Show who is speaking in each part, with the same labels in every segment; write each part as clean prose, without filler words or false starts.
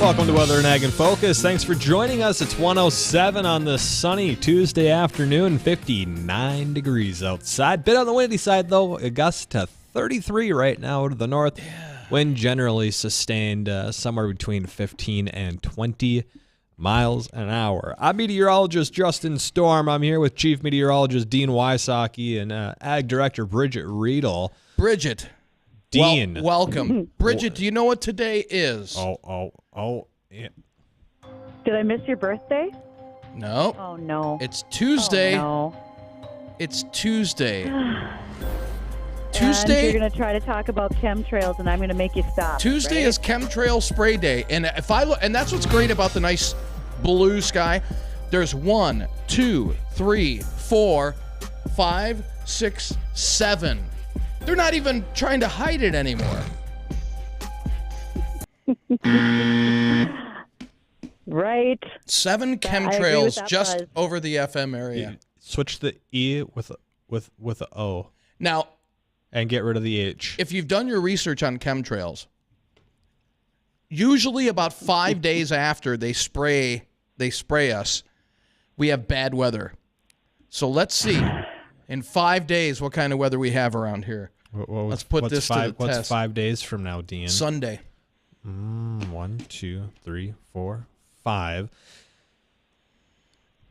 Speaker 1: Welcome to Weather and Ag in Focus. Thanks for joining us. It's 107 on this sunny Tuesday afternoon, 59 degrees outside. Bit on the windy side, though. A gust to 33 right now to the north. Wind generally sustained somewhere between 15 and 20 miles an hour. I'm meteorologist Justin Storm. I'm here with Chief Meteorologist Dean Wysocki and Ag Director Bridgette Readel.
Speaker 2: Bridgette.
Speaker 1: Dean.
Speaker 2: Welcome. Bridgette, do you know what today is?
Speaker 1: Oh, yeah.
Speaker 3: Did I miss your birthday?
Speaker 2: No.
Speaker 3: Oh, no.
Speaker 2: It's Tuesday.
Speaker 3: Oh,
Speaker 2: It's Tuesday.
Speaker 3: And you're going to try to talk about chemtrails, and I'm going to make you stop.
Speaker 2: Tuesday
Speaker 3: right?
Speaker 2: is Chemtrail Spray Day, and if I look, and that's what's great about the nice blue sky. There's 1, 2, 3, 4, 5, 6, 7. They're not even trying to hide it anymore.
Speaker 3: Right.
Speaker 2: 7 chemtrails just over the FM area.
Speaker 1: Switch the E with a O.
Speaker 2: Now,
Speaker 1: and get rid of the H.
Speaker 2: if you've done your research on chemtrails, usually about 5 days after they spray us, we have bad weather. So let's see in 5 days what kind of weather we have around here. Let's put this to the test.
Speaker 1: What's 5 days from now, Dean?
Speaker 2: Sunday.
Speaker 1: 1, 2, 3, 4, 5.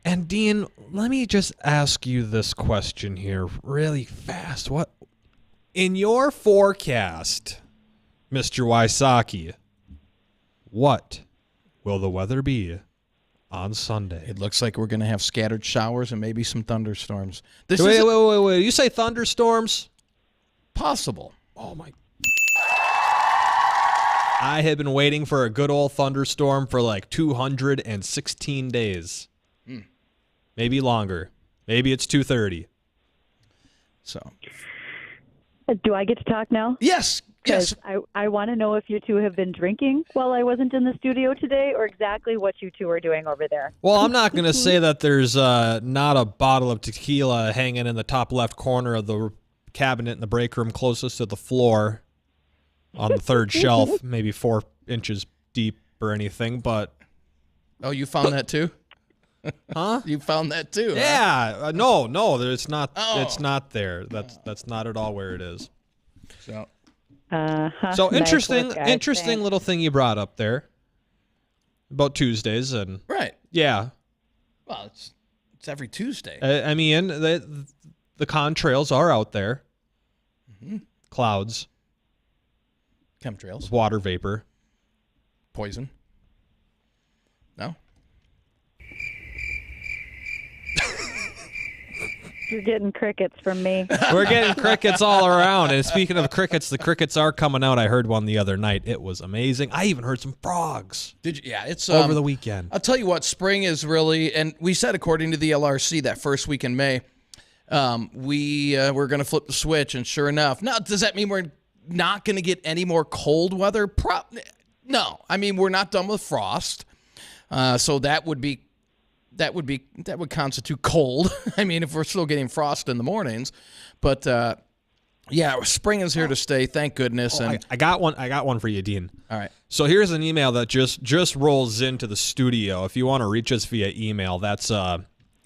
Speaker 1: And Dean, let me just ask you this question here really fast. What in your forecast, Mr. Wysocki, what will the weather be on Sunday?
Speaker 2: It looks like we're going to have scattered showers and maybe some thunderstorms. This
Speaker 1: Wait.
Speaker 2: is
Speaker 1: You say thunderstorms?
Speaker 2: possible.
Speaker 1: Oh, my. I had been waiting for a good old thunderstorm for like 216 days. Maybe longer. Maybe it's 230.
Speaker 2: So,
Speaker 3: Do I get to talk now?
Speaker 2: yes.
Speaker 3: Because I want to know if you two have been drinking while I wasn't in the studio today, or exactly what you two are doing over there.
Speaker 1: Well, I'm not going to say that there's not a bottle of tequila hanging in the top left corner of the cabinet in the break room closest to the floor on the third shelf, maybe 4 inches deep or anything, but...
Speaker 2: Oh, you found that too?
Speaker 1: Huh?
Speaker 2: You found that too?
Speaker 1: Yeah. No, it's not.
Speaker 2: Oh.
Speaker 1: It's not there. That's not at all where it is.
Speaker 2: So,
Speaker 1: So
Speaker 3: Nice
Speaker 1: interesting
Speaker 3: work, guys. Thanks.
Speaker 1: little thing you brought up there about Tuesdays, and
Speaker 2: right.
Speaker 1: yeah,
Speaker 2: Well, it's every Tuesday.
Speaker 1: I mean the contrails are out there. Clouds,
Speaker 2: Chemtrails.
Speaker 1: water vapor.
Speaker 2: Poison. No?
Speaker 3: You're getting crickets from me.
Speaker 1: We're getting crickets all around. And speaking of crickets, the crickets are coming out. I heard one the other night. It was amazing. I even heard some frogs
Speaker 2: Did you? Yeah, it's
Speaker 1: over the weekend.
Speaker 2: I'll tell you what, spring is really, and we said according to the LRC that first week in May, we're going to flip the switch, and sure enough, now does that mean we're not going to get any more cold weather? No, I mean we're not done with frost, so that would constitute cold. I mean, if we're still getting frost in the mornings, but yeah, spring is here to stay. Thank goodness. And
Speaker 1: I got one for you, Dean.
Speaker 2: all right.
Speaker 1: So here's an email that just rolls into the studio. If you want to reach us via email, that's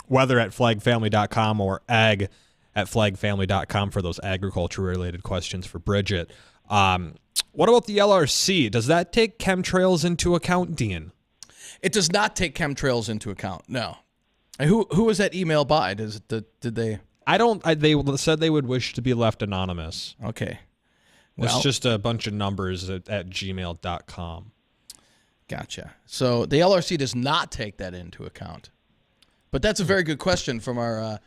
Speaker 1: weather@flagfamily.com or ag@flagfamily.com for those agriculture-related questions for Bridgette. What about the LRC? Does that take chemtrails into account, Dean?
Speaker 2: It does not take chemtrails into account. No. And who was that email by? Did they?
Speaker 1: They said they would wish to be left anonymous.
Speaker 2: Okay.
Speaker 1: It's just a bunch of numbers at gmail.com.
Speaker 2: Gotcha. So the LRC does not take that into account. But that's a very good question from our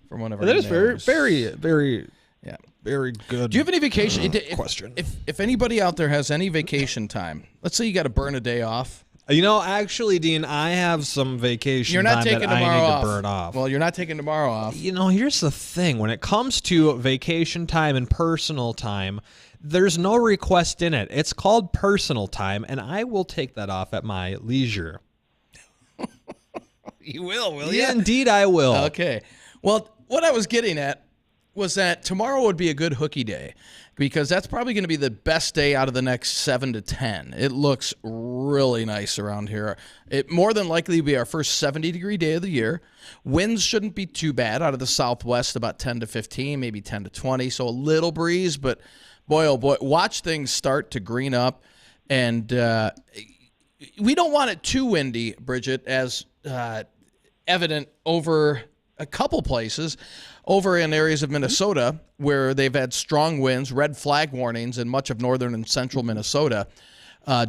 Speaker 2: from one of our.
Speaker 1: That is very,
Speaker 2: emailers.
Speaker 1: very, very,
Speaker 2: Yeah.
Speaker 1: very good.
Speaker 2: Do you have any vacation
Speaker 1: question?
Speaker 2: If anybody out there has any vacation time, let's say you got to burn a day off.
Speaker 1: You know, actually, Dean, I have some vacation
Speaker 2: You're not
Speaker 1: time
Speaker 2: taking
Speaker 1: that
Speaker 2: tomorrow
Speaker 1: I need
Speaker 2: off.
Speaker 1: to burn off.
Speaker 2: Well, you're not taking tomorrow off.
Speaker 1: You know, here's the thing. When it comes to vacation time and personal time, there's no request in it. It's called personal time, and I will take that off at my leisure.
Speaker 2: You will you?
Speaker 1: Yeah, indeed I will.
Speaker 2: Okay. Well, what I was getting at was that tomorrow would be a good hooky day because that's probably going to be the best day out of the next 7 to 10. It looks really nice around here. It more than likely will be our first 70-degree day of the year. Winds shouldn't be too bad out of the southwest, about 10 to 15, maybe 10 to 20, so a little breeze, but boy, oh boy, watch things start to green up. And we don't want it too windy, Bridgette, as evident over a couple places. Over in areas of Minnesota where they've had strong winds, red flag warnings in much of northern and central Minnesota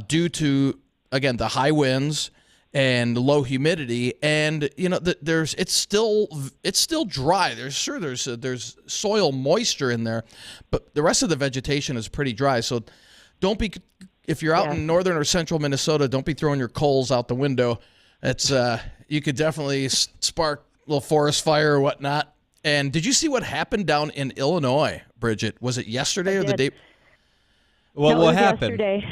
Speaker 2: due to, again, the high winds and low humidity. And, it's still dry. There's soil moisture in there, but the rest of the vegetation is pretty dry. So if you're out in northern or central Minnesota, don't be throwing your coals out the window. It's you could definitely spark a little forest fire or whatnot. And did you see what happened down in Illinois, Bridgette? Was it yesterday or the day?
Speaker 1: Well,
Speaker 3: No,
Speaker 1: what
Speaker 3: it was
Speaker 1: happened?
Speaker 3: Yesterday.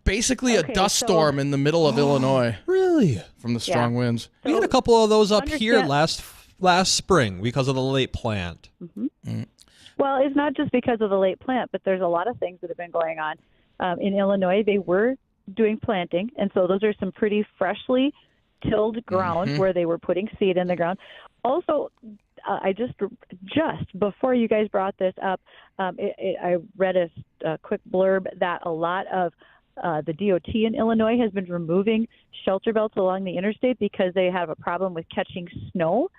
Speaker 2: Basically a dust storm in the middle of Illinois
Speaker 1: Really?
Speaker 2: from the strong winds.
Speaker 1: We had a couple of those up here
Speaker 3: Understand-
Speaker 1: last spring because of the late plant.
Speaker 3: Well, it's not just because of the late plant, but there's a lot of things that have been going on. In Illinois, they were doing planting, and so those are some pretty freshly tilled ground where they were putting seed in the ground. Also, I just before you guys brought this up, I read a quick blurb that a lot of the DOT in Illinois has been removing shelter belts along the interstate because they have a problem with catching snow.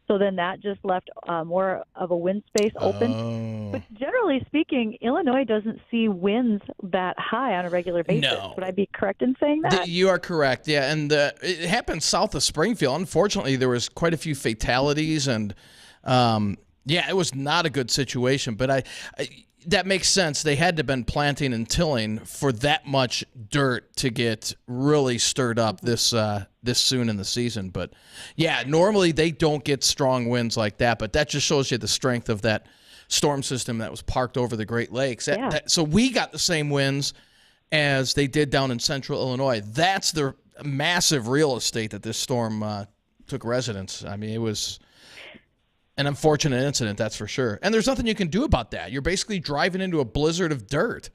Speaker 3: So then that just left more of a wind space open.
Speaker 2: Oh.
Speaker 3: But generally speaking, Illinois doesn't see winds that high on a regular basis.
Speaker 2: No.
Speaker 3: Would I be correct in saying that?
Speaker 2: You are correct, yeah. And it happened south of Springfield. Unfortunately, there was quite a few fatalities, and it was not a good situation. But that makes sense. They had to have been planting and tilling for that much dirt to get really stirred up this soon in the season. But yeah, normally they don't get strong winds like that. But that just shows you the strength of that storm system that was parked over the Great Lakes. So we got the same winds as they did down in central Illinois. That's the massive real estate that this storm took residence. I mean, it was an unfortunate incident, that's for sure. And there's nothing you can do about that. You're basically driving into a blizzard of dirt.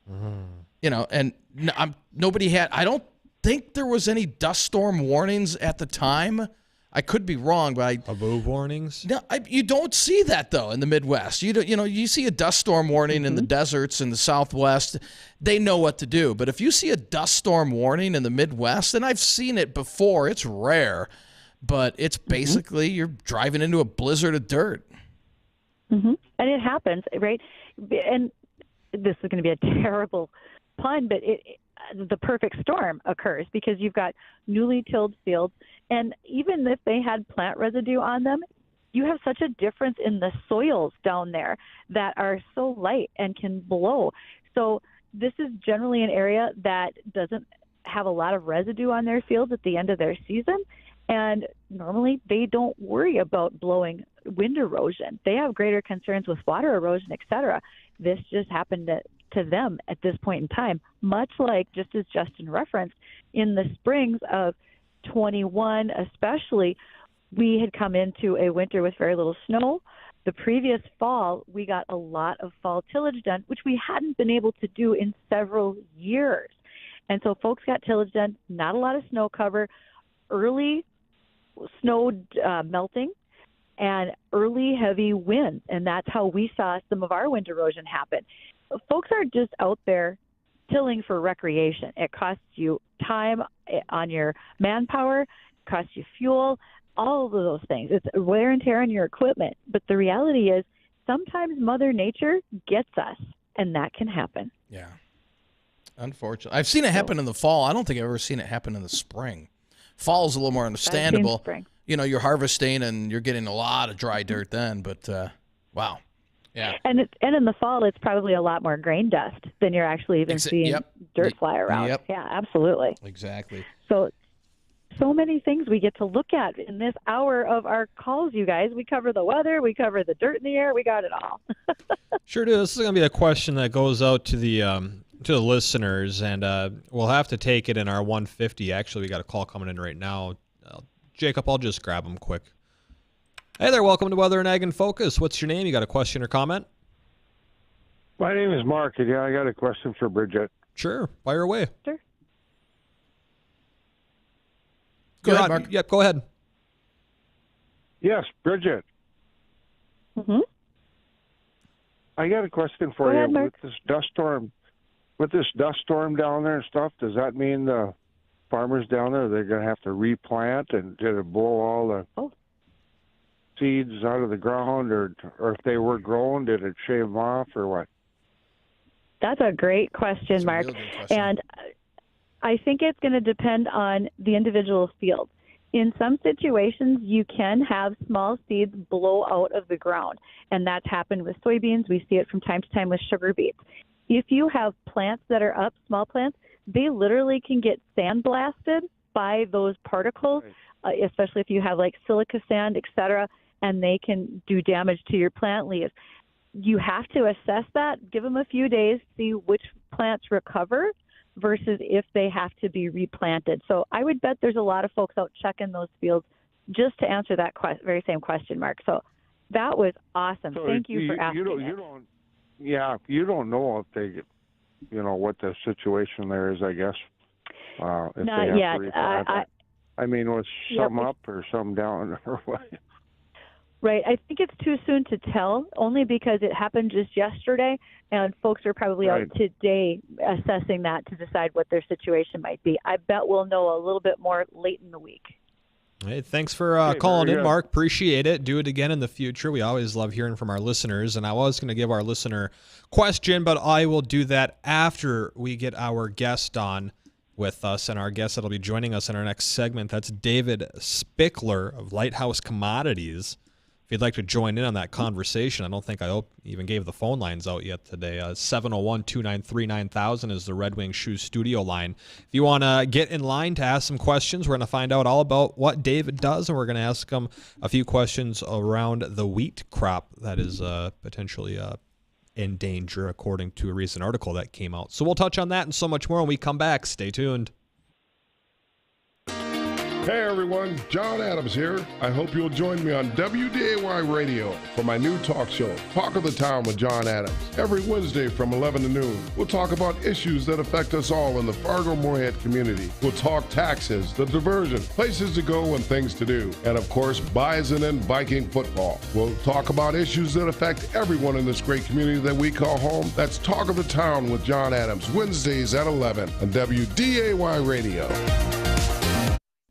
Speaker 2: And nobody had, I don't think there was any dust storm warnings at the time. I could be wrong, but
Speaker 1: Above warnings?
Speaker 2: No, you don't see that though in the Midwest. You see a dust storm warning in the deserts in the Southwest. They know what to do. But if you see a dust storm warning in the Midwest, and I've seen it before, it's rare. But it's basically you're driving into a blizzard of dirt.
Speaker 3: And it happens, right? And this is going to be a terrible pun, but the perfect storm occurs because you've got newly tilled fields. And even if they had plant residue on them, you have such a difference in the soils down there that are so light and can blow. So this is generally an area that doesn't have a lot of residue on their fields at the end of their season. And normally they don't worry about blowing wind erosion. They have greater concerns with water erosion, et cetera. This just happened to them at this point in time, much like, just as Justin referenced, in the springs of 21 especially, we had come into a winter with very little snow. The previous fall, we got a lot of fall tillage done, which we hadn't been able to do in several years. And so folks got tillage done, not a lot of snow cover, early snow melting, and early heavy winds. And that's how we saw some of our wind erosion happen. Folks are just out there tilling for recreation. It costs you time on your manpower, costs you fuel, all of those things. It's wear and tear on your equipment. But the reality is sometimes Mother Nature gets us, and that can happen.
Speaker 2: Yeah. Unfortunately. I've seen it happen in the fall. I don't think I've ever seen it happen in the spring. Fall's a little more understandable. You're harvesting and you're getting a lot of dry dirt then, but wow. Yeah.
Speaker 3: And in the fall, it's probably a lot more grain dust than you're actually even seeing dirt fly around.
Speaker 2: Yep.
Speaker 3: Yeah, absolutely.
Speaker 2: Exactly.
Speaker 3: So many things we get to look at in this hour of our calls, you guys. We cover the weather, we cover the dirt in the air, we got it all.
Speaker 1: Sure do. This is going to be a question that goes out to the listeners, and we'll have to take it in our 150. Actually, we got a call coming in right now. Jacob, I'll just grab him quick. Hey there, welcome to Weather and Ag in Focus. What's your name? You got a question or comment?
Speaker 4: My name is Mark, and I got a question for Bridgette.
Speaker 1: Sure, fire away.
Speaker 3: Sure.
Speaker 2: Go ahead, Mark.
Speaker 1: Yep, go ahead.
Speaker 4: Yes, Bridgette.
Speaker 3: Mm-hmm.
Speaker 4: I got a question for
Speaker 3: Go
Speaker 4: you.
Speaker 3: ahead, Mark.
Speaker 4: With this dust storm down there and stuff, does that mean the farmers down there, they're going to have to replant, and did it blow all the seeds out of the ground, or if they were grown, did it shave them off, or what?
Speaker 3: That's a great question, Mark. And I think it's going to depend on the individual field. In some situations, you can have small seeds blow out of the ground, and that's happened with soybeans. We see it from time to time with sugar beets. If you have plants that are up, small plants, they literally can get sandblasted by those particles, especially if you have like silica sand, et cetera, and they can do damage to your plant leaves. You have to assess that, give them a few days, see which plants recover versus if they have to be replanted. So I would bet there's a lot of folks out checking those fields just to answer that very same question, Mark. So that was awesome.
Speaker 4: So
Speaker 3: Thank you for asking.
Speaker 4: You don't know if they, what the situation there is, I guess. If
Speaker 3: Not
Speaker 4: they have
Speaker 3: yet.
Speaker 4: to replant I mean, was some up or some down or what?
Speaker 3: Right. I think it's too soon to tell, only because it happened just yesterday, and folks are probably out today assessing that to decide what their situation might be. I bet we'll know a little bit more late in the week.
Speaker 1: Hey, thanks for calling in, Mark. Appreciate it. Do it again in the future. We always love hearing from our listeners, and I was going to give our listener question, but I will do that after we get our guest on with us, and our guest that'll be joining us in our next segment. That's David Spickler of Lighthouse Commodities. If you'd like to join in on that conversation, I don't think I even gave the phone lines out yet today. 701-293-9000 is the Red Wing Shoes studio line. If you want to get in line to ask some questions, we're going to find out all about what David does, and we're going to ask him a few questions around the wheat crop that is potentially in danger, according to a recent article that came out. So we'll touch on that and so much more when we come back. Stay tuned.
Speaker 5: Hey everyone, John Adams here. I hope you'll join me on WDAY Radio for my new talk show, Talk of the Town with John Adams. Every Wednesday from 11 to noon, we'll talk about issues that affect us all in the Fargo-Moorhead community. We'll talk taxes, the diversion, places to go and things to do, and of course, Bison and Viking football. We'll talk about issues that affect everyone in this great community that we call home. That's Talk of the Town with John Adams, Wednesdays at 11 on WDAY Radio.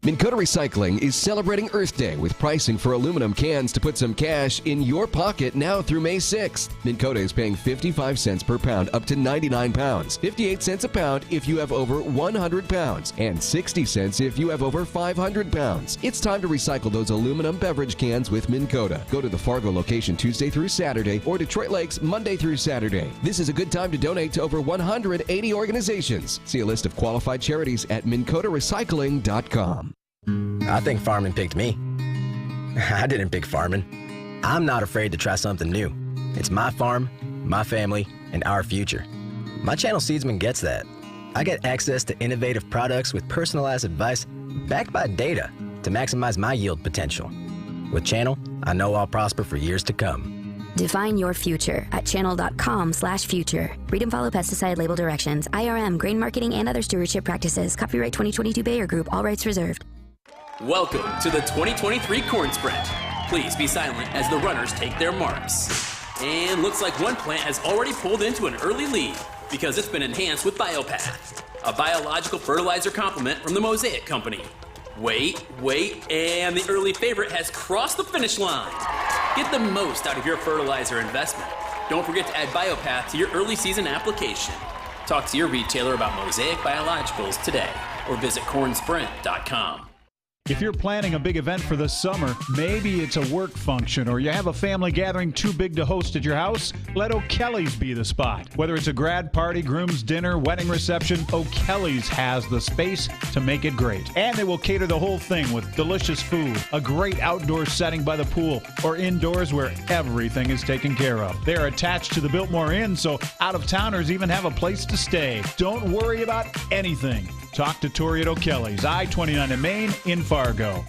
Speaker 6: Minn Kota Recycling is celebrating Earth Day with pricing for aluminum cans to put some cash in your pocket now through May 6th. Minn Kota is paying 55 cents per pound up to 99 pounds, 58 cents a pound if you have over 100 pounds, and 60 cents if you have over 500 pounds. It's time to recycle those aluminum beverage cans with Minn Kota. Go to the Fargo location Tuesday through Saturday or Detroit Lakes Monday through Saturday. This is a good time to donate to over 180 organizations. See a list of qualified charities at MinnKotaRecycling.com.
Speaker 7: I think farming picked me. I didn't pick farming. I'm not afraid to try something new. It's my farm, my family, and our future. My Channel Seedsman gets that. I get access to innovative products with personalized advice backed by data to maximize my yield potential. With Channel, I know I'll prosper for years to come.
Speaker 8: Define your future at channel.com/future. Read and follow pesticide label directions, IRM, grain marketing, and other stewardship practices. Copyright 2022 Bayer Group. All rights reserved.
Speaker 9: Welcome to the 2023 Corn Sprint. Please be silent as the runners take their marks. And looks like one plant has already pulled into an early lead because it's been enhanced with Biopath, a biological fertilizer complement from the Mosaic Company. Wait, and the early favorite has crossed the finish line. Get the most out of your fertilizer investment. Don't forget to add Biopath to your early season application. Talk to your retailer about Mosaic Biologicals today or visit cornsprint.com.
Speaker 10: If you're planning a big event for the summer, maybe it's a work function or you have a family gathering too big to host at your house, let O'Kelly's be the spot. Whether it's a grad party, groom's dinner, wedding reception, O'Kelly's has the space to make it great. And they will cater the whole thing with delicious food, a great outdoor setting by the pool, or indoors where everything is taken care of. They're attached to the Biltmore Inn, so out-of-towners even have a place to stay. Don't worry about anything. Talk to Tori at O'Kelly's, I-29 in Maine, in Fargo.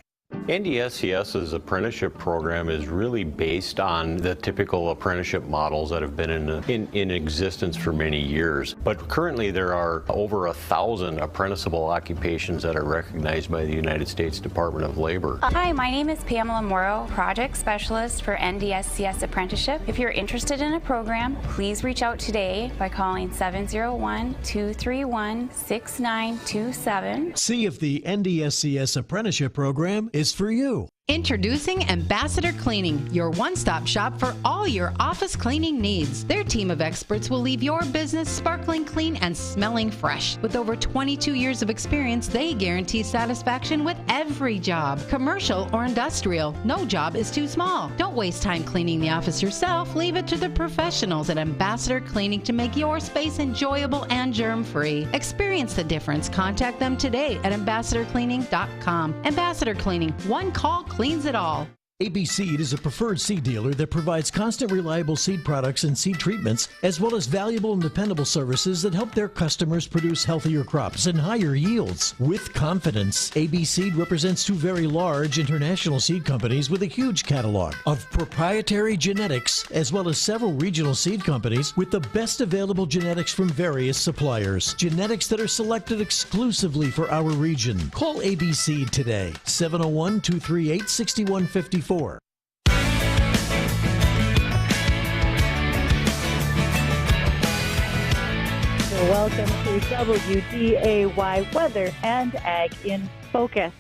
Speaker 11: NDSCS's apprenticeship program is really based on the typical apprenticeship models that have been in existence for many years. But currently there are over 1,000 apprenticeable occupations that are recognized by the United States Department of Labor.
Speaker 12: Hi, my name is Pamela Morrow, Project Specialist for NDSCS Apprenticeship. If you're interested in a program, please reach out today by calling 701-231-6927.
Speaker 13: See if the NDSCS Apprenticeship Program is for you.
Speaker 14: Introducing Ambassador Cleaning, your one-stop shop for all your office cleaning needs. Their team of experts will leave your business sparkling clean and smelling fresh. With over 22 years of experience, they guarantee satisfaction with every job, commercial or industrial. No job is too small. Don't waste time cleaning the office yourself. Leave it to the professionals at Ambassador Cleaning to make your space enjoyable and germ-free. Experience the difference. Contact them today at ambassadorcleaning.com. Ambassador Cleaning, one call cleans it all.
Speaker 13: AB Seed is a preferred seed dealer that provides constant, reliable seed products and seed treatments, as well as valuable and dependable services that help their customers produce healthier crops and higher yields. With confidence, AB Seed represents two very large international seed companies with a huge catalog of proprietary genetics, as well as several regional seed companies with the best available genetics from various suppliers. Genetics that are selected exclusively for our region. Call AB Seed today, 701-238-6154. Welcome
Speaker 3: to WDAY Weather and Ag in Focus.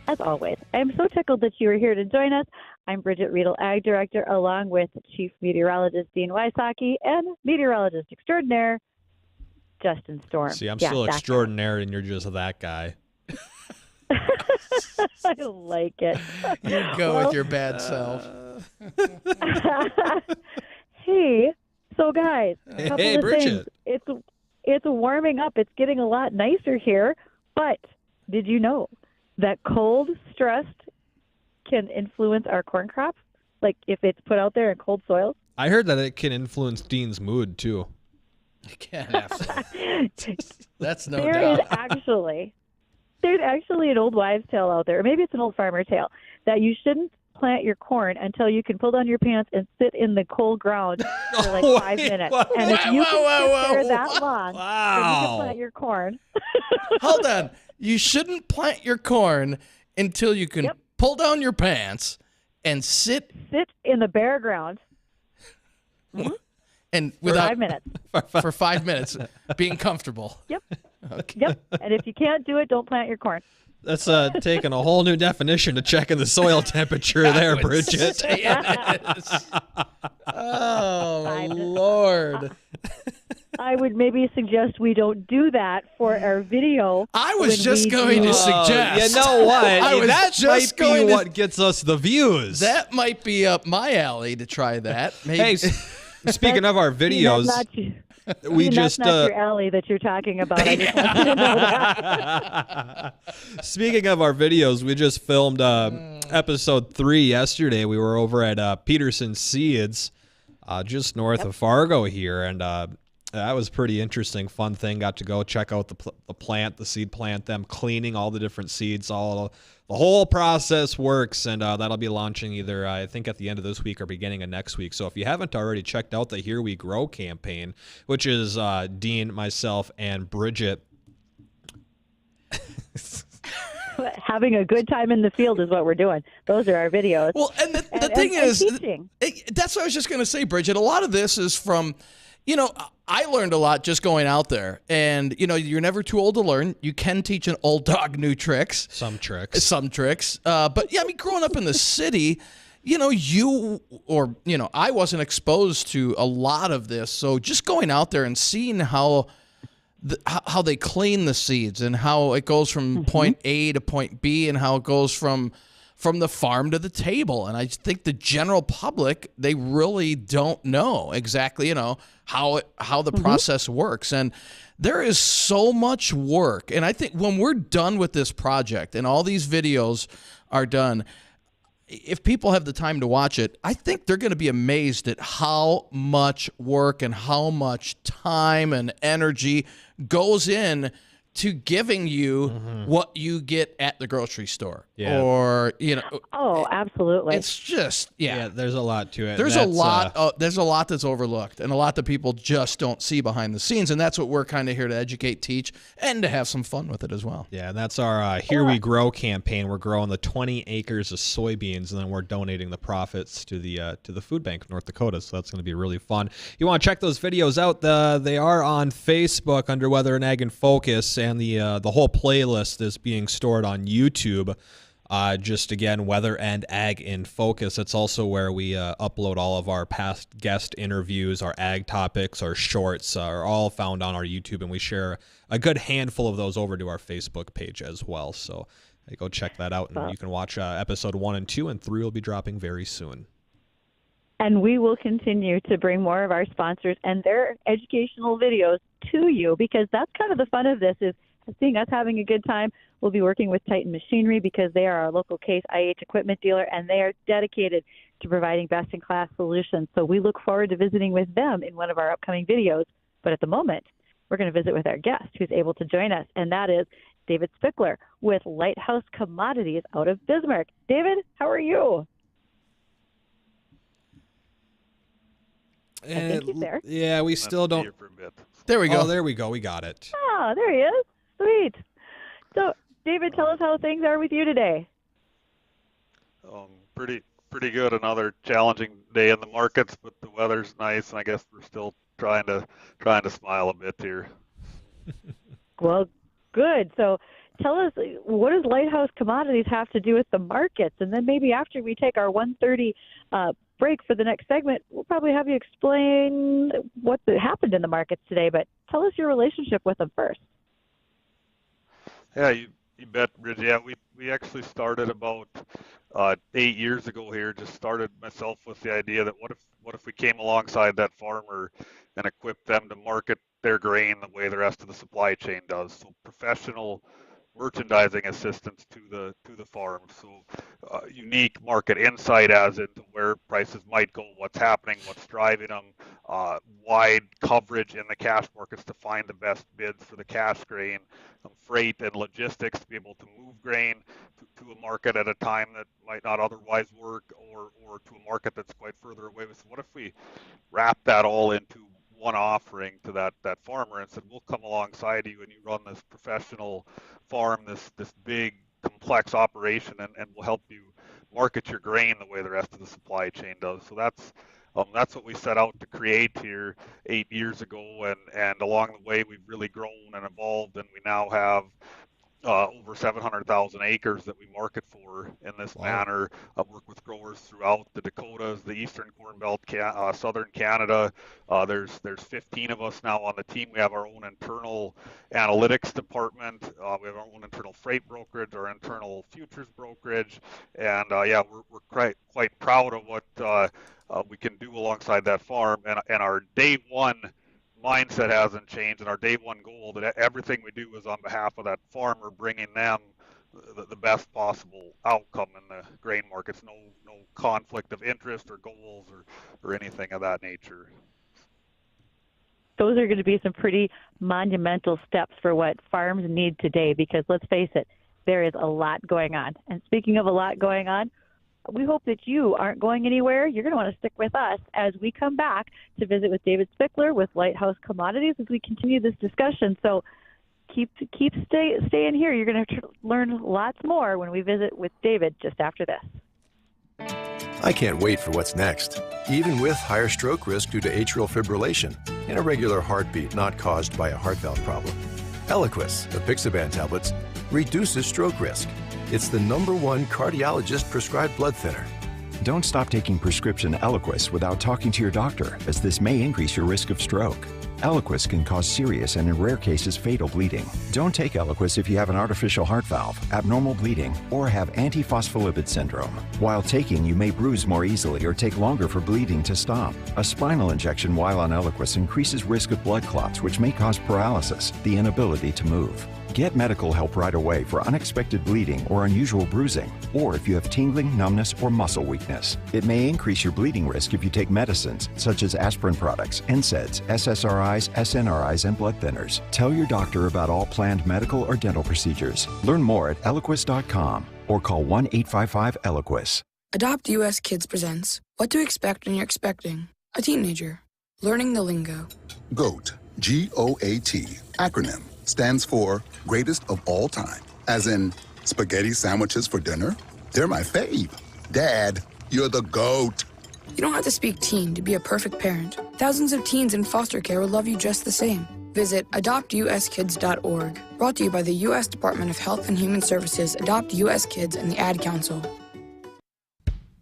Speaker 3: As always, I'm so tickled that you are here to join us. I'm Bridgette, Readel Ag Director, along with Chief Meteorologist Dean Wysocki and Meteorologist Extraordinaire Justin Storm.
Speaker 1: See, I'm still extraordinaire, and you're just that guy.
Speaker 3: I like it.
Speaker 2: You go with your bad self.
Speaker 3: Hey, so guys, a couple of
Speaker 1: Bridgette.
Speaker 3: things. It's warming up. It's getting a lot nicer here. But did you know that cold stress can influence our corn crop? Like if it's put out there in cold soils?
Speaker 1: I heard that it can influence Dean's mood, too.
Speaker 2: You can't have to. That's no
Speaker 3: There
Speaker 2: doubt.
Speaker 3: is there's actually an old wives' tale out there, or maybe it's an old farmer tale, that you shouldn't plant your corn until you can pull down your pants and sit in the cold ground for like 5 minutes. And if you can sit there that long, then you can plant your corn.
Speaker 2: Hold on. You shouldn't plant your corn until you can pull down your pants and sit
Speaker 3: in the bare ground.
Speaker 2: And
Speaker 3: for 5 minutes.
Speaker 2: For 5 minutes, being comfortable.
Speaker 3: Yep.
Speaker 2: Okay.
Speaker 3: Yep. And if you can't do it, don't plant your corn.
Speaker 1: That's taking a whole new definition to checking the soil temperature there, Bridgette.
Speaker 2: Oh, Lord.
Speaker 3: I would maybe suggest we don't do that for our video.
Speaker 2: I was just going to suggest.
Speaker 1: You know what? That
Speaker 2: just
Speaker 1: might be what gets us the views.
Speaker 2: That might be up my alley to try that. Maybe.
Speaker 1: Hey, speaking of our videos,
Speaker 3: that's not your alley that you're talking about. I just want you to know that.
Speaker 1: Speaking of our videos, we just filmed episode 3 yesterday. We were over at Peterson Seeds, just north of Fargo here, and that was pretty interesting, fun thing. Got to go check out the plant, the seed plant, them cleaning all the different seeds. The whole process works, and that'll be launching either, I think, at the end of this week or beginning of next week. So if you haven't already checked out the Here We Grow campaign, which is Dean, myself, and Bridgette.
Speaker 3: Having a good time in the field is what we're doing. Those are our videos.
Speaker 2: Well, and the thing is, that's what I was just going to say, Bridgette. A lot of this is from... I learned a lot just going out there. And, you're never too old to learn. You can teach an old dog new tricks.
Speaker 1: Some tricks.
Speaker 2: But, yeah, growing up in the city, I wasn't exposed to a lot of this. So just going out there and seeing how they clean the seeds and how it goes from point A to point B and how it goes from the farm to the table. And I think the general public, they really don't know exactly, how the process works. And there is so much work. And I think when we're done with this project and all these videos are done, if people have the time to watch it, I think they're going to be amazed at how much work and how much time and energy goes in to giving you what you get at the grocery store.
Speaker 1: Yeah.
Speaker 2: Or,
Speaker 3: Oh, absolutely.
Speaker 2: It's just,
Speaker 1: there's a lot to it.
Speaker 2: There's a lot that's overlooked and a lot that people just don't see behind the scenes. And that's what we're kind of here to educate, teach, and to have some fun with it as well.
Speaker 1: Yeah, and that's our Here We Grow campaign. We're growing the 20 acres of soybeans, and then we're donating the profits to the food bank of North Dakota. So that's going to be really fun. You want to check those videos out? They are on Facebook under Weather and Ag in Focus, and the whole playlist is being stored on YouTube. Just again, Weather and Ag in Focus. It's also where we upload all of our past guest interviews, our ag topics, our shorts are all found on our YouTube, and we share a good handful of those over to our Facebook page as well. So go check that out, and you can watch episode 1 and 2, and 3 will be dropping very soon.
Speaker 3: And we will continue to bring more of our sponsors and their educational videos to you, because that's kind of the fun of this, is seeing us having a good time. We'll be working with Titan Machinery because they are our local Case IH equipment dealer, and they are dedicated to providing best-in-class solutions. So we look forward to visiting with them in one of our upcoming videos. But at the moment, we're going to visit with our guest who's able to join us, and that is David Spickler with Lighthouse Commodities out of Bismarck. David, how are you? I think he's there.
Speaker 1: Yeah, we still don't.
Speaker 2: There we go.
Speaker 1: Oh, there we go. We got it.
Speaker 3: Oh, there he is. Sweet. So, David, tell us how things are with you today.
Speaker 15: Pretty good. Another challenging day in the markets, but the weather's nice, and I guess we're still trying to smile a bit here.
Speaker 3: Well, good. So, tell us, what does Lighthouse Commodities have to do with the markets? And then maybe after we take our 1:30 break for the next segment, we'll probably have you explain what happened in the markets today. But tell us your relationship with them first.
Speaker 15: Yeah, you bet, Bridgette. Yeah, we actually started about 8 years ago here. Just started myself with the idea that what if we came alongside that farmer and equipped them to market their grain the way the rest of the supply chain does. So professional merchandising assistance to the farm. So unique market insight as into where prices might go, what's happening, what's driving them, wide coverage in the cash markets to find the best bids for the cash grain, freight and logistics to be able to move grain to a market at a time that might not otherwise work, or to a market that's quite further away. So what if we wrap that all into one offering to that farmer and said, we'll come alongside you and you run this professional farm, this big complex operation, and we'll help you market your grain the way the rest of the supply chain does. So that's what we set out to create here 8 years ago, and along the way we've really grown and evolved, and we now have over 700,000 acres that we market for in this manner. Work with growers throughout the Dakotas, the Eastern Corn Belt, Southern Canada. There's 15 of us now on the team. We have our own internal analytics department. We have our own internal freight brokerage, our internal futures brokerage, and we're quite proud of what we can do alongside that farm. And our day one mindset hasn't changed, and our day one goal that everything we do is on behalf of that farmer, bringing them the best possible outcome in the grain markets. No conflict of interest or goals or anything of that nature.
Speaker 3: Those are going to be some pretty monumental steps for what farms need today, because let's face it, there is a lot going on. And speaking of a lot going on, we hope that you aren't going anywhere. You're going to want to stick with us as we come back to visit with David Spickler with Lighthouse Commodities as we continue this discussion. So keep staying here. You're going to learn lots more when we visit with David just after this.
Speaker 16: I can't wait for what's next, even with higher stroke risk due to atrial fibrillation and irregular heartbeat not caused by a heart valve problem. Eliquis, the Pixaban tablets, reduces stroke risk. It's the #1 cardiologist-prescribed blood thinner.
Speaker 17: Don't stop taking prescription Eliquis without talking to your doctor, as this may increase your risk of stroke. Eliquis can cause serious and, in rare cases, fatal bleeding. Don't take Eliquis if you have an artificial heart valve, abnormal bleeding, or have antiphospholipid syndrome. While taking, you may bruise more easily or take longer for bleeding to stop. A spinal injection while on Eliquis increases risk of blood clots, which may cause paralysis, the inability to move. Get medical help right away for unexpected bleeding or unusual bruising, or if you have tingling, numbness, or muscle weakness. It may increase your bleeding risk if you take medicines such as aspirin products, NSAIDs, SSRIs, SNRIs, and blood thinners. Tell your doctor about all planned medical or dental procedures. Learn more at Eliquis.com or call 1-855-ELIQUIS.
Speaker 18: Adopt US Kids presents What to Expect When You're Expecting a Teenager. Learning the lingo.
Speaker 19: GOAT, G-O-A-T, acronym, stands for Greatest of All Time. As in, spaghetti sandwiches for dinner? They're my fave. Dad, you're the GOAT.
Speaker 18: You don't have to speak teen to be a perfect parent. Thousands of teens in foster care will love you just the same. Visit adoptuskids.org. Brought to you by the U.S. Department of Health and Human Services, Adopt U.S. Kids, and the Ad Council.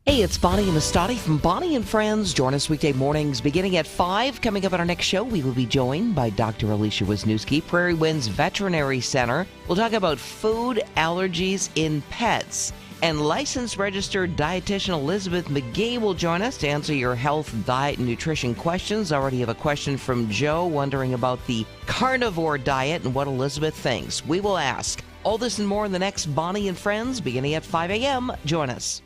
Speaker 20: Hey, it's Bonnie and Mastati from Bonnie and Friends. Join us weekday mornings beginning at 5. Coming up on our next show, we will be joined by Dr. Alicia Wisniewski, Prairie Winds Veterinary Center. We'll talk about food allergies in pets. And licensed registered dietitian Elizabeth McGee will join us to answer your health, diet, and nutrition questions. I already have a question from Joe wondering about the carnivore diet and what Elizabeth thinks. We will ask. All this and more in the next Bonnie and Friends beginning at 5 a.m. Join us.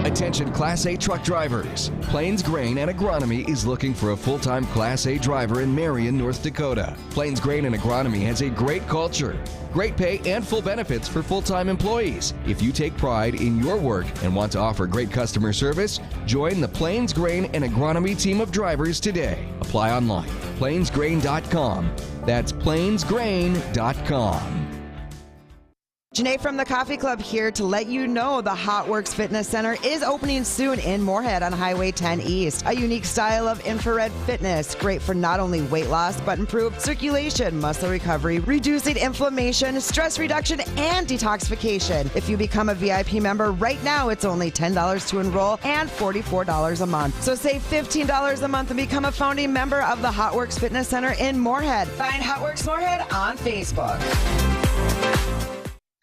Speaker 6: Attention Class A truck drivers. Plains Grain and Agronomy is looking for a full-time Class A driver in Marion, North Dakota. Plains Grain and Agronomy has a great culture, great pay, and full benefits for full-time employees. If you take pride in your work and want to offer great customer service, join the Plains Grain and Agronomy team of drivers today. Apply online. plainsgrain.com. That's plainsgrain.com.
Speaker 21: Janae from the Coffee Club here to let you know the Hot Works Fitness Center is opening soon in Moorhead on Highway 10 East. A unique style of infrared fitness, great for not only weight loss, but improved circulation, muscle recovery, reducing inflammation, stress reduction, and detoxification. If you become a VIP member right now, it's only $10 to enroll and $44 a month. So save $15 a month and become a founding member of the Hot Works Fitness Center in Moorhead. Find Hot Works Moorhead on Facebook.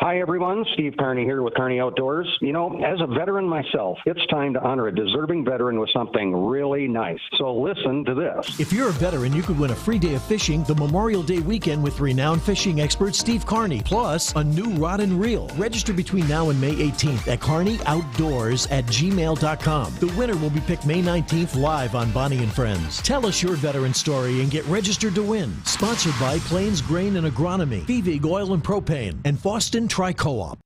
Speaker 22: Hi, everyone. Steve Carney here with Carney Outdoors. You know, as a veteran myself, it's time to honor a deserving veteran with something really nice. So listen to this.
Speaker 13: If you're a veteran, you could win a free day of fishing the Memorial Day weekend with renowned fishing expert Steve Carney, plus a new rod and reel. Register between now and May 18th at carneyoutdoors@gmail.com. The winner will be picked May 19th live on Bonnie and Friends. Tell us your veteran story and get registered to win. Sponsored by Plains Grain and Agronomy, Vivig Oil and Propane, and Boston Tri-Co-op.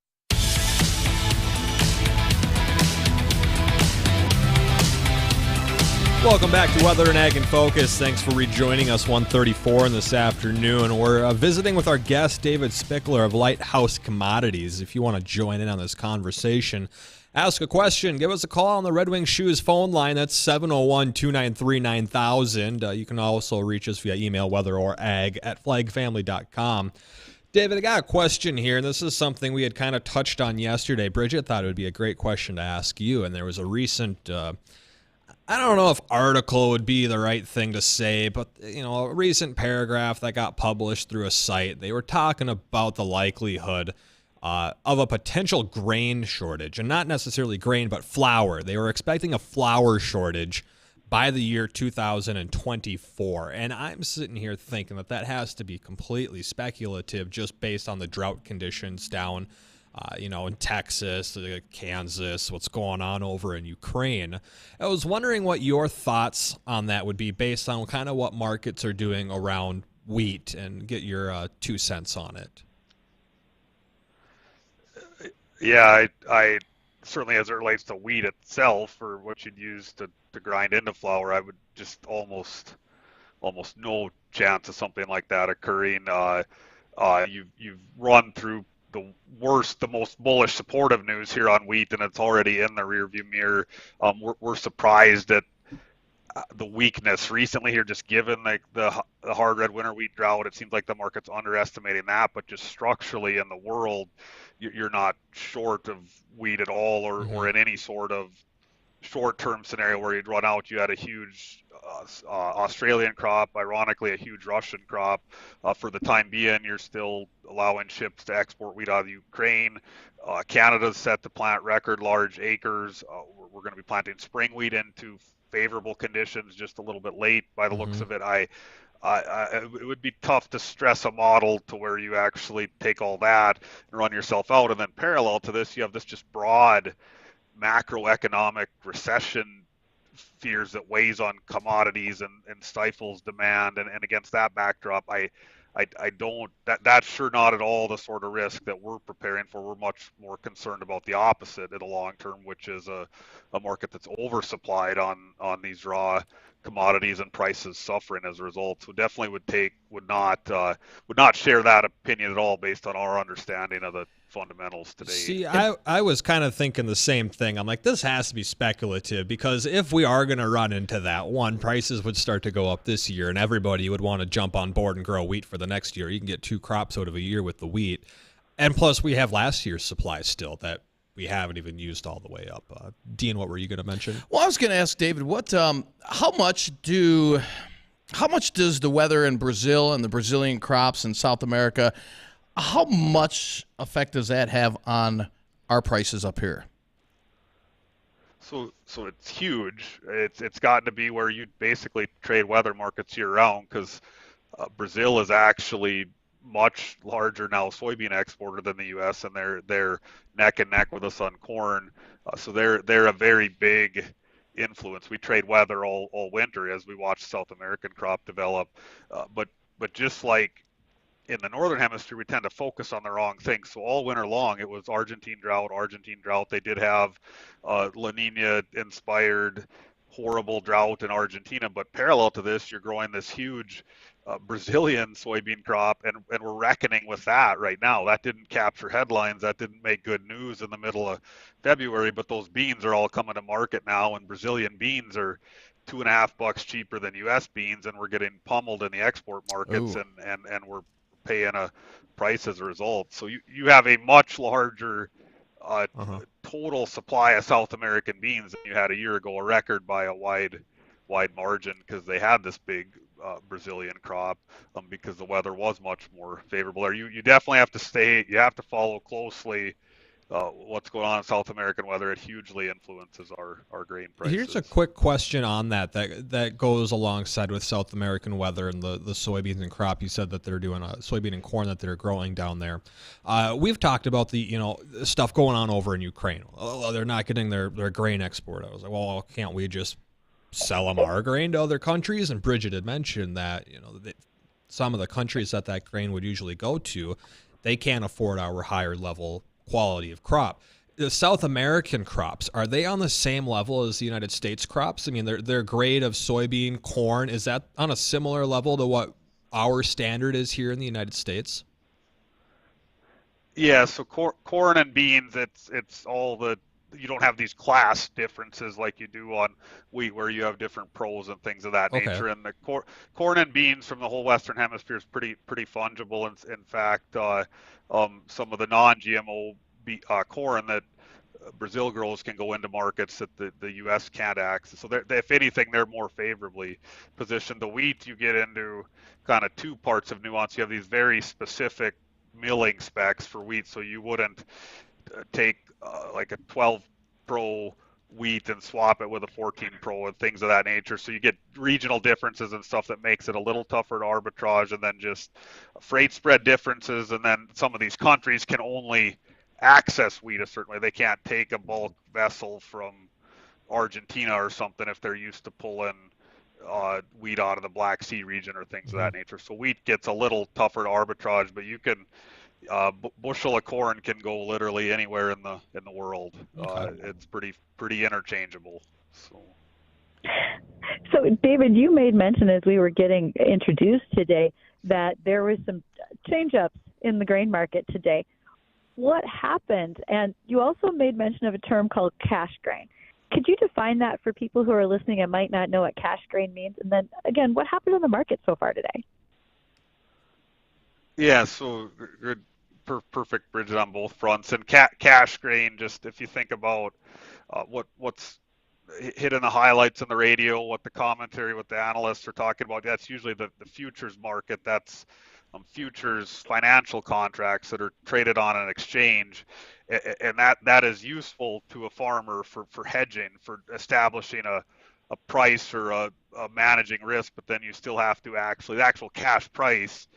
Speaker 1: Welcome back to Weather and Ag in Focus. Thanks for rejoining us 1:34 in this afternoon. We're visiting with our guest, David Spickler of Lighthouse Commodities. If you want to join in on this conversation, ask a question, give us a call on the Red Wing Shoes phone line. That's 701-293-9000. You can also reach us via email, weatherorag@flagfamily.com. David, I got a question here, and this is something we had kind of touched on yesterday. Bridgette thought it would be a great question to ask you, and there was a recent, I don't know if article would be the right thing to say, but, you know, a recent paragraph that got published through a site. They were talking about the likelihood of a potential grain shortage, and not necessarily grain, but flour. They were expecting a flour shortage by the year 2024. And I'm sitting here thinking that has to be completely speculative just based on the drought conditions down, in Texas, Kansas, what's going on over in Ukraine. I was wondering what your thoughts on that would be based on kind of what markets are doing around wheat, and get your 2 cents on it.
Speaker 15: Yeah, I certainly, as it relates to wheat itself, or what you'd use to grind into flour, I would just almost no chance of something like that occurring. You've run through the most bullish supportive news here on wheat, and it's already in the rearview mirror. We're surprised at the weakness recently here, just given the hard red winter wheat drought. It seems like the market's underestimating that, but just structurally in the world, you're not short of wheat at all, or in any sort of short-term scenario where you'd run out. You had a huge Australian crop, ironically a huge Russian crop. For the time being, you're still allowing ships to export wheat out of Ukraine. Canada's set to plant record large acres. We're going to be planting spring wheat into favorable conditions just a little bit late by the looks of it. It would be tough to stress a model to where you actually take all that and run yourself out. And then parallel to this, you have this just broad macroeconomic recession fears that weighs on commodities and stifles demand. And against that backdrop, that's sure not at all the sort of risk that we're preparing for. We're much more concerned about the opposite in the long term, which is a market that's oversupplied on these raw commodities and prices suffering as a result. So definitely would not share that opinion at all based on our understanding of the fundamentals today.
Speaker 1: See, I was kind of thinking the same thing. I'm like, this has to be speculative, because if we are going to run into that, prices would start to go up this year and everybody would want to jump on board and grow wheat for the next year. You can get 2 crops out of a year with the wheat. And plus we have last year's supply still that we haven't even used all the way up. Dean, what were you going to mention?
Speaker 2: Well, I was going to ask David, how much does the weather in Brazil and the Brazilian crops in South America, how much effect does that have on our prices up here?
Speaker 15: So it's huge. It's gotten to be where you basically trade weather markets year round, because Brazil is actually much larger now soybean exporter than the U.S. and they're neck and neck with us on corn. So they're a very big influence. We trade weather all winter as we watch South American crop develop. But just like in the northern hemisphere, we tend to focus on the wrong things. So all winter long, it was Argentine drought. They did have La Nina inspired horrible drought in Argentina, but parallel to this, you're growing this huge Brazilian soybean crop, and we're reckoning with that right now. That didn't capture headlines, that didn't make good news in the middle of February, but those beans are all coming to market now, and Brazilian beans are $2.50 cheaper than U.S. beans, and we're getting pummeled in the export markets, and we're paying a price as a result. So you have a much larger total supply of South American beans than you had a year ago, a record by a wide margin, because they had this big Brazilian crop because the weather was much more favorable there. You definitely have to follow closely what's going on in South American weather. It hugely influences our grain prices.
Speaker 1: Here's a quick question on that goes alongside with South American weather and the soybeans and crop. You said that they're doing soybean and corn that they're growing down there. We've talked about the stuff going on over in Ukraine. Oh, they're not getting their grain export. I was like, well, can't we just sell them our grain to other countries? And Bridgette had mentioned that some of the countries that grain would usually go to, they can't afford our higher level quality of crop. The South American crops, are they on the same level as the United States crops? I mean, their grade of soybean, corn, is that on a similar level to what our standard is here in the United States?
Speaker 15: Yeah, so corn and beans, it's all you don't have these class differences like you do on wheat, where you have different pros and things of that nature. And the corn and beans from the whole Western Hemisphere is pretty fungible. In fact, some of the non-GMO corn that Brazil grows can go into markets that the U.S. can't access. So if anything, they're more favorably positioned. The wheat, you get into kind of two parts of nuance. You have these very specific milling specs for wheat, so you wouldn't take like a 12 Pro wheat and swap it with a 14 Pro and things of that nature. So you get regional differences and stuff that makes it a little tougher to arbitrage, and then just freight spread differences. And then some of these countries can only access wheat a certain way. They can't take a bulk vessel from Argentina or something if they're used to pulling wheat out of the Black Sea region or things of that nature. So wheat gets a little tougher to arbitrage, but you can bushel of corn can go literally anywhere in the world. It's pretty interchangeable.
Speaker 3: So David, you made mention as we were getting introduced today that there was some change-ups in the grain market today. What happened? And you also made mention of a term called cash grain. Could you define that for people who are listening and might not know what cash grain means? And then again, what happened in the market so far today?
Speaker 15: Yeah, so good, perfect, Bridgette, on both fronts. And cash grain, just if you think about what's hitting the highlights on the radio, what the commentary, what the analysts are talking about, that's usually the futures market. That's futures financial contracts that are traded on an exchange, and that is useful to a farmer for hedging, for establishing price or a managing risk, but then you still have to actually, the actual cash price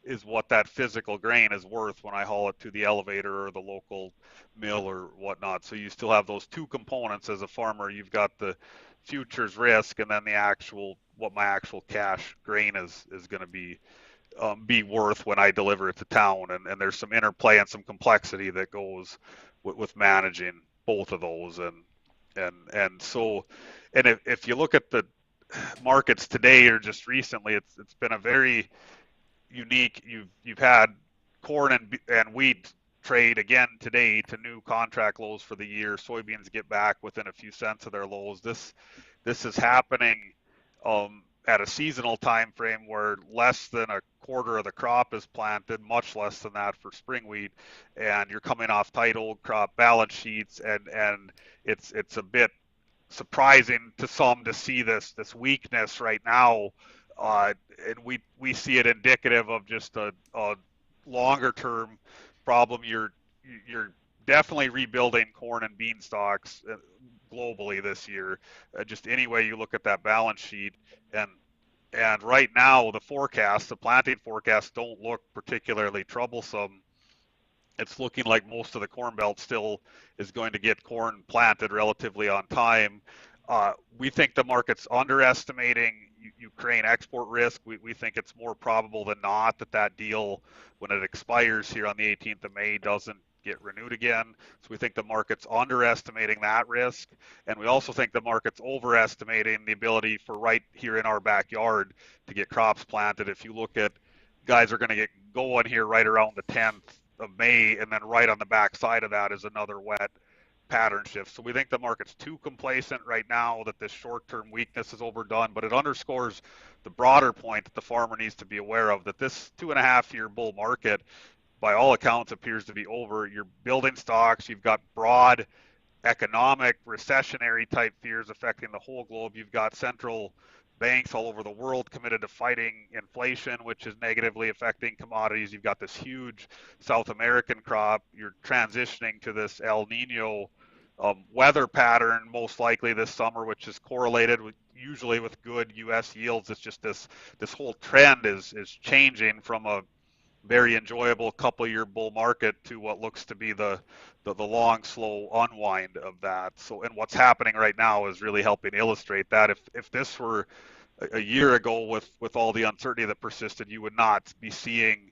Speaker 15: is what that physical grain is worth when I haul it to the elevator or the local mill or whatnot. So you still have those two components as a farmer. You've got the futures risk, and then the actual, what my actual cash grain is going to be worth when I deliver it to town. And there's some interplay and some complexity that goes with managing both of those. And so, and if you look at the markets today or just recently, it's been a very unique. You've had corn and wheat trade again today to new contract lows for the year. Soybeans get back within a few cents of their lows. This is happening at a seasonal time frame where less than a quarter of the crop is planted, much less than that for spring wheat, and you're coming off tight old crop balance sheets, and it's a bit surprising to some to see this weakness right now, and we see it indicative of just a longer term problem. You're definitely rebuilding corn and bean stocks globally this year, just any way you look at that balance sheet. And right now the planting forecasts don't look particularly troublesome. It's looking like most of the Corn Belt still is going to get corn planted relatively on time. We think the market's underestimating Ukraine export risk. We think it's more probable than not that deal, when it expires here on the 18th of May, doesn't get renewed again. So we think the market's underestimating that risk. And we also think the market's overestimating the ability for right here in our backyard to get crops planted. If you look at, guys are going to get going here right around the 10th of May, and then right on the back side of that is another wet pattern shift. So we think the market's too complacent right now, that this short-term weakness is overdone, but it underscores the broader point that the farmer needs to be aware of, that this 2.5-year bull market, by all accounts, appears to be over. You're building stocks. You've got broad economic recessionary type fears affecting the whole globe. You've got central banks all over the world committed to fighting inflation, which is negatively affecting commodities. You've got this huge South American crop. You're transitioning to this El Nino weather pattern, most likely this summer, which is correlated usually with good U.S. yields. It's just this whole trend is changing from a very enjoyable couple-year bull market to what looks to be the long, slow unwind of that. So, and what's happening right now is really helping illustrate that. If this were a year ago with all the uncertainty that persisted, you would not be seeing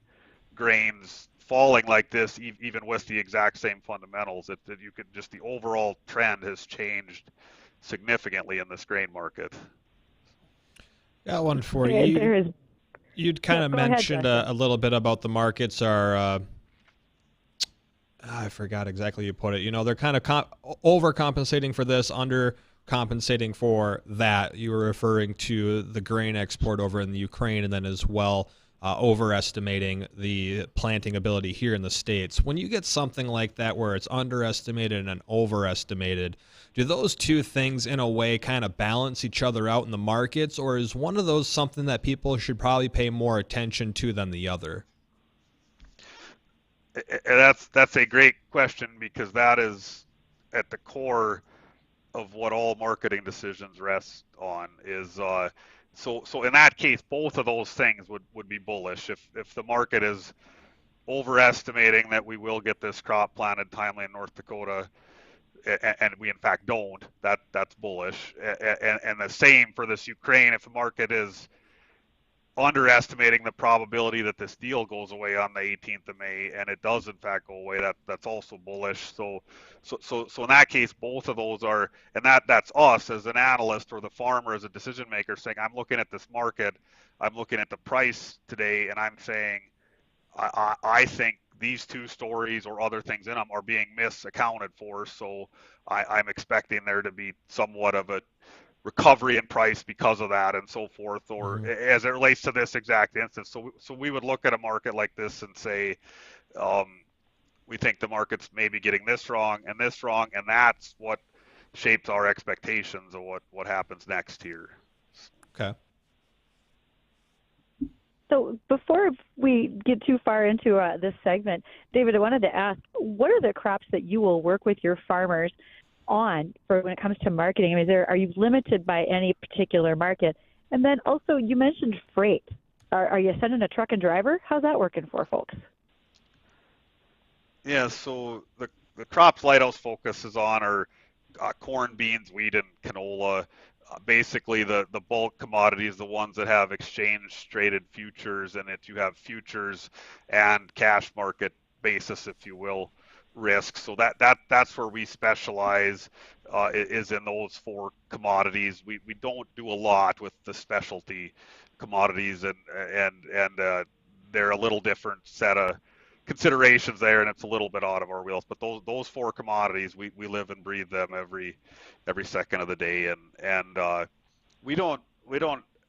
Speaker 15: grains falling like this, even with the exact same fundamentals. That you could just, the overall trend has changed significantly in this grain market.
Speaker 1: Got one for you. You'd kind of mentioned a little bit about the markets are, I forgot exactly you put it. You know, they're kind of overcompensating for this, undercompensating for that. You were referring to the grain export over in the Ukraine, and then as well overestimating the planting ability here in the States. When you get something like that where it's underestimated and overestimated, do those two things in a way kind of balance each other out in the markets, or is one of those something that people should probably pay more attention to than the other?
Speaker 15: That's a great question, because that is at the core of what all marketing decisions rest on. Is so in that case, both of those things would be bullish. If the market is overestimating that we will get this crop planted timely in North Dakota, and we in fact don't, that's bullish. And the same for this Ukraine. If the market is underestimating the probability that this deal goes away on the 18th of May, and it does in fact go away, that's also bullish. So in that case, both of those are, and that's us as an analyst or the farmer as a decision maker saying, I'm looking at this market, I'm looking at the price today, and I'm saying, I think these two stories or other things in them are being misaccounted for. So I'm expecting there to be somewhat of a recovery in price because of that, and so forth, or as it relates to this exact instance. So we would look at a market like this and say, we think the market's maybe getting this wrong, and that's what shapes our expectations of what happens next here.
Speaker 1: Okay.
Speaker 3: So before we get too far into this segment, David, I wanted to ask, what are the crops that you will work with your farmers on for when it comes to marketing? I mean, are you limited by any particular market? And then also, you mentioned freight. Are you sending a truck and driver? How's that working for folks?
Speaker 15: Yeah, so the crops Lighthouse focuses on are corn, beans, wheat, and canola. Basically, the bulk commodities, the ones that have exchange-traded futures, and you have futures and cash market basis, if you will, risk. So that's where we specialize, is in those 4 commodities. We don't do a lot with the specialty commodities, and they're a little different set of considerations there, and it's a little bit out of our wheels. But those 4 commodities, we live and breathe them every second of the day, and we don't,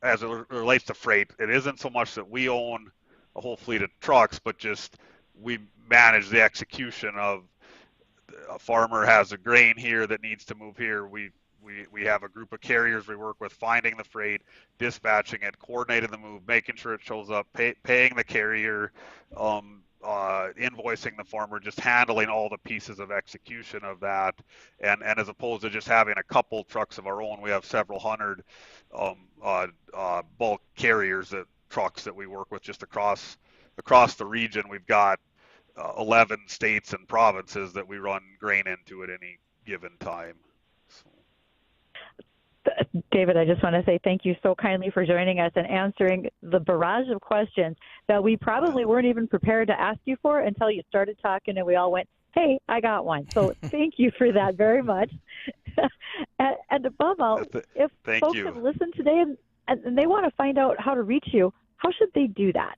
Speaker 15: as it relates to freight, it isn't so much that we own a whole fleet of trucks, but just we manage the execution of a farmer has a grain here that needs to move here. We have a group of carriers we work with, finding the freight, dispatching it, coordinating the move, making sure it shows up, paying the carrier, invoicing the farmer, just handling all the pieces of execution of that. And as opposed to just having a couple trucks of our own, we have several hundred bulk carriers, trucks that we work with just across the region. We've got 11 states and provinces that we run grain into at any given time.
Speaker 3: David, I just want to say thank you so kindly for joining us and answering the barrage of questions that we probably weren't even prepared to ask you for until you started talking, and we all went, hey, I got one. So thank you for that very much. And above all, if folks have listened today and they want to find out how to reach you, how should they do that?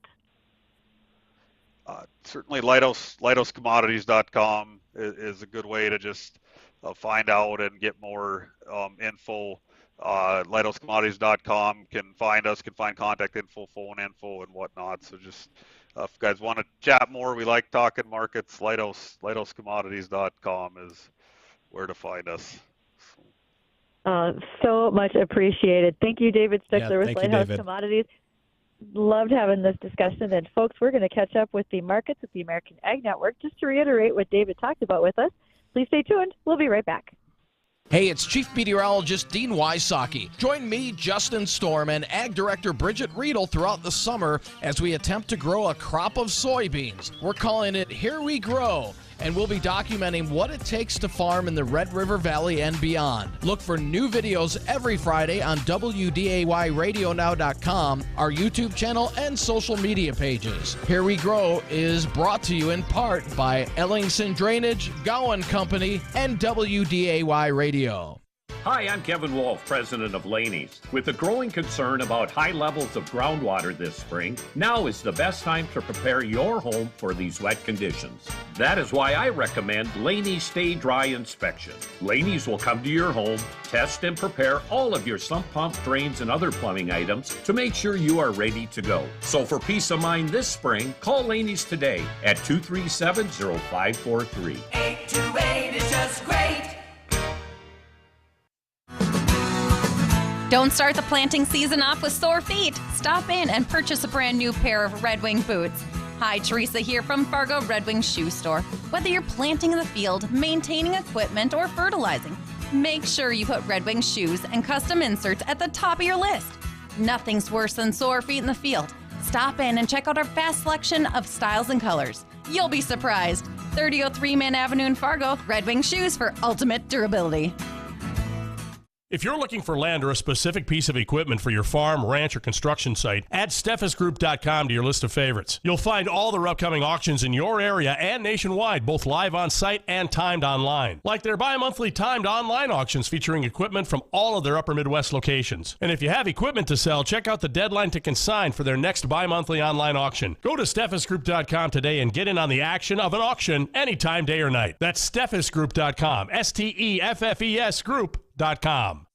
Speaker 15: Certainly lighthouse.commodities.com is a good way to just find out and get more info. Lighthouse.commodities.com can find us, can find contact info, phone info, and whatnot. So just if you guys want to chat more, we like talking markets. Lighthouse.commodities.com is where to find us.
Speaker 3: So much appreciated. Thank you, David Spickler with Lighthouse Commodities. Loved having this discussion. And folks, we're going to catch up with the markets at the American Ag Network. Just to reiterate what David talked about with us, please stay tuned. We'll be right back.
Speaker 2: Hey, it's Chief Meteorologist Dean Wysocki. Join me, Justin Storm, and Ag Director Bridgette Readel throughout the summer as we attempt to grow a crop of soybeans. We're calling it Here We Grow, and we'll be documenting what it takes to farm in the Red River Valley and beyond. Look for new videos every Friday on WDAYRadioNow.com, our YouTube channel, and social media pages. Here We Grow is brought to you in part by Ellingson Drainage, Gowan Company, and WDAY Radio.
Speaker 4: Hi, I'm Kevin Wolf, president of Laney's. With the growing concern about high levels of groundwater this spring, now is the best time to prepare your home for these wet conditions. That is why I recommend Laney's Stay Dry Inspection. Laney's will come to your home, test and prepare all of your sump pump, drains, and other plumbing items to make sure you are ready to go. So for peace of mind this spring, call Laney's today at 237-0543.
Speaker 5: 828 is just great.
Speaker 23: Don't start the planting season off with sore feet. Stop in and purchase a brand new pair of Red Wing boots. Hi, Teresa here from Fargo Red Wing Shoe Store. Whether you're planting in the field, maintaining equipment, or fertilizing, make sure you put Red Wing shoes and custom inserts at the top of your list. Nothing's worse than sore feet in the field. Stop in and check out our vast selection of styles and colors. You'll be surprised. 3003 Mann Avenue in Fargo, Red Wing shoes for ultimate durability.
Speaker 24: If you're looking for land or a specific piece of equipment for your farm, ranch, or construction site, add steffesgroup.com to your list of favorites. You'll find all their upcoming auctions in your area and nationwide, both live on site and timed online. Like their bi-monthly timed online auctions featuring equipment from all of their upper Midwest locations. And if you have equipment to sell, check out the deadline to consign for their next bi-monthly online auction. Go to steffesgroup.com today and get in on the action of an auction anytime, day or night. That's steffesgroup.com, STEFFES group.com.